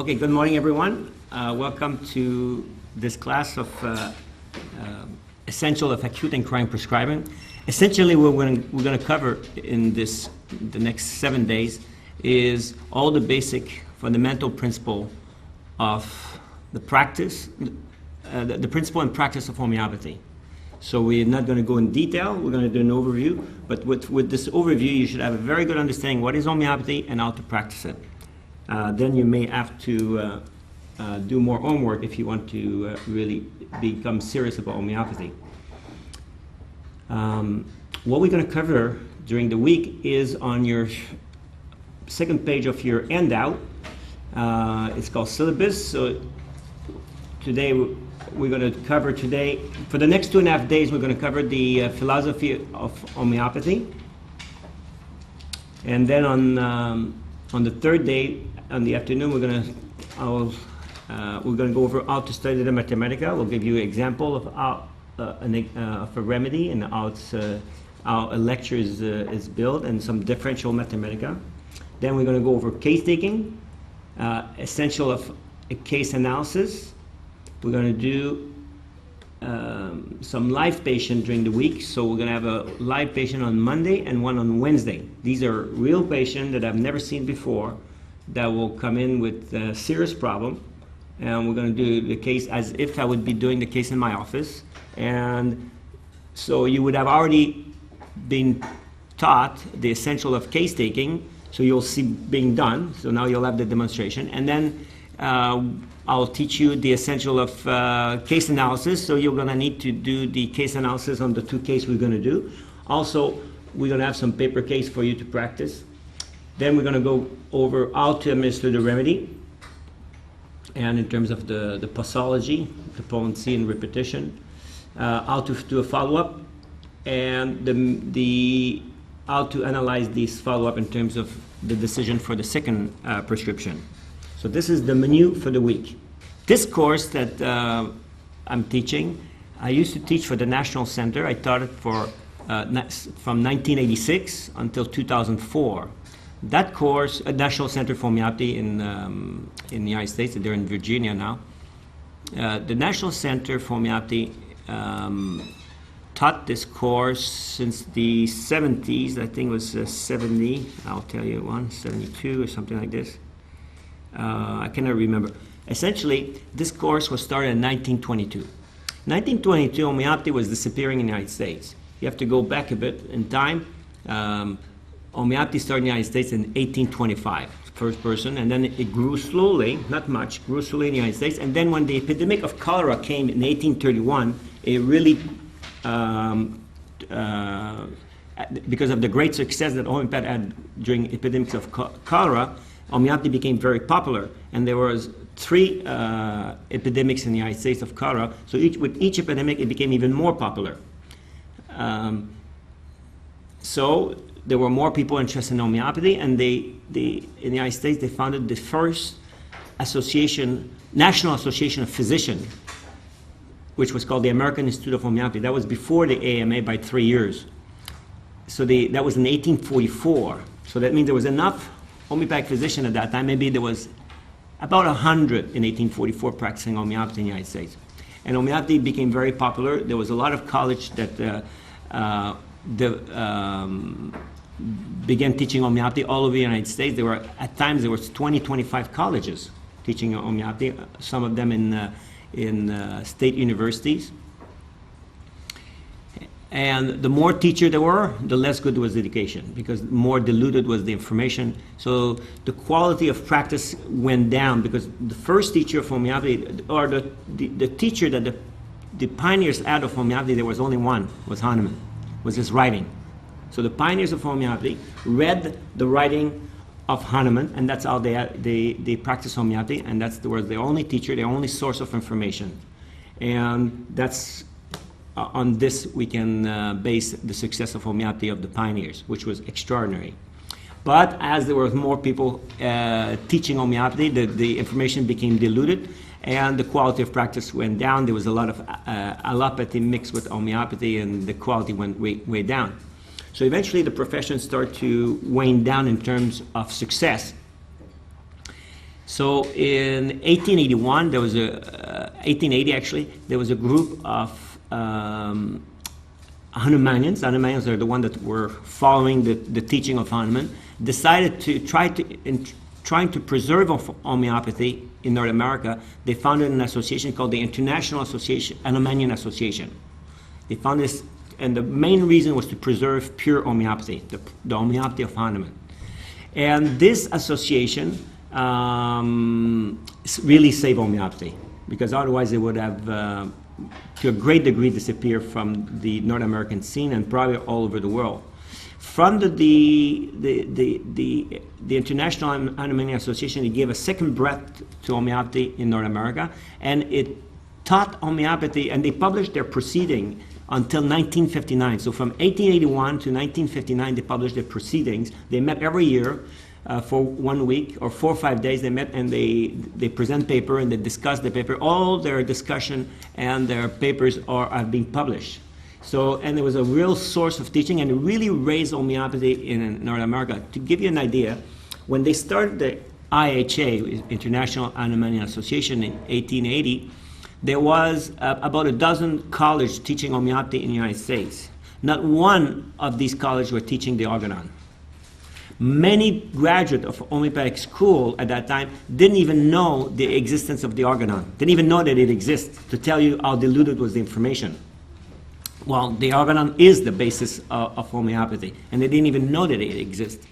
Okay, good morning, everyone. Welcome to this class of Essential of Acute and Chronic Prescribing. Essentially, what we're going to cover in the next 7 days is all the basic fundamental principle of the practice, the principle and practice of homeopathy. So we're not going to go in detail, we're going to do an overview, but with this overview you should have a very good understanding what is homeopathy and how to practice it. Then you may have to do more homework if you want to really become serious about homeopathy. What we're going to cover during the week is on your second page of your handout. It's called syllabus. So today we're going to cover for the next 2.5 days, we're going to cover the philosophy of homeopathy. And then on the third day, on the afternoon, we're going to go over how to study the Mathematica. We'll give you an example of how of a remedy and how a lecture is built, and some differential Mathematica. Then we're going to go over case taking, essential of a case analysis. We're going to do some live patient during the week. So we're going to have a live patient on Monday and one on Wednesday. These are real patients that I've never seen before that will come in with a serious problem. And we're going to do the case as if I would be doing the case in my office. And so you would have already been taught the essential of case taking. So you'll see being done. So now you'll have the demonstration. And then I'll teach you the essential of case analysis. So you're going to need to do the case analysis on the two cases we're going to do. Also, we're going to have some paper case for you to practice. Then we're going to go over how to administer the remedy, and in terms of the posology, the potency and repetition, how to do a follow-up, and how to analyze these follow-up in terms of the decision for the second prescription. So this is the menu for the week. This course that I'm teaching, I used to teach for the National Center. I taught it from 1986 until 2004. That course, National Center for Homeopathy in the United States, they're in Virginia now. The National Center for Homeopathy taught this course since the 70s. I think it was 70, I'll tell you 72 or something like this. I cannot remember. Essentially, this course was started in 1922. 1922, homeopathy was disappearing in the United States. You have to go back a bit in time. Homeopathy started in the United States in 1825, first person, and then it grew slowly, not much, grew slowly in the United States. And then when the epidemic of cholera came in 1831, it really, because of the great success that homeopathy had during epidemics of cholera, homeopathy became very popular. And there was 3 epidemics in the United States of cholera, so with each epidemic it became even more popular. So there were more people interested in homeopathy, and in the United States they founded the first association, National Association of Physicians, which was called the American Institute of Homeopathy. That was before the AMA by 3 years. So that was in 1844. So that means there was enough homeopathic physicians at that time. Maybe there was about 100 in 1844 practicing homeopathy in the United States. And homeopathy became very popular. There was a lot of colleges that began teaching homeopathy all over the United States. At times there was 20, 25 colleges teaching homeopathy, some of them in state universities. And the more teachers there were, the less good was the education, because more diluted was the information. So the quality of practice went down, because the first teacher of homeopathy, or the teacher that the pioneers had of homeopathy, there was only one, was Hahnemann, was his writing. So the pioneers of homeopathy read the writing of Hahnemann, and that's how they practiced homeopathy, and they were the only teacher, the only source of information. And that's on this we can base the success of homeopathy of the pioneers, which was extraordinary. But as there were more people teaching homeopathy, the information became diluted, and the quality of practice went down. There was a lot of allopathy mixed with homeopathy, and the quality went way down. So eventually the profession started to wane down in terms of success. So in 1881, there was 1880 actually, there was a group of Hahnemannians. Hahnemannians are the one that were following the teaching of Hahnemann, decided to trying to preserve homeopathy in North America. They founded an association called the International Association, Hahnemannian Association. They found this, and the main reason was to preserve pure homeopathy, the homeopathy of Hahnemann. And this association really saved homeopathy, because otherwise it would have, to a great degree, disappeared from the North American scene and probably all over the world. From the International Hahnemannian Association, it gave a second breath to homeopathy in North America, and it taught homeopathy, and they published their proceeding until 1959. So from 1881 to 1959, they published their proceedings. They met every year for 1 week or 4 or 5 days. They met and they present paper and they discuss the paper. All their discussion and their papers have been published. So, and it was a real source of teaching, and it really raised homeopathy in North America. To give you an idea, when they started the IHA, International Hahnemannian Association, in 1880, there was about a dozen colleges teaching homeopathy in the United States. Not one of these colleges were teaching the organon. Many graduates of homeopathic school at that time didn't even know the existence of the organon, didn't even know that it exists, to tell you how diluted was the information. Well, the organon is the basis of homeopathy, and they didn't even know that it exists.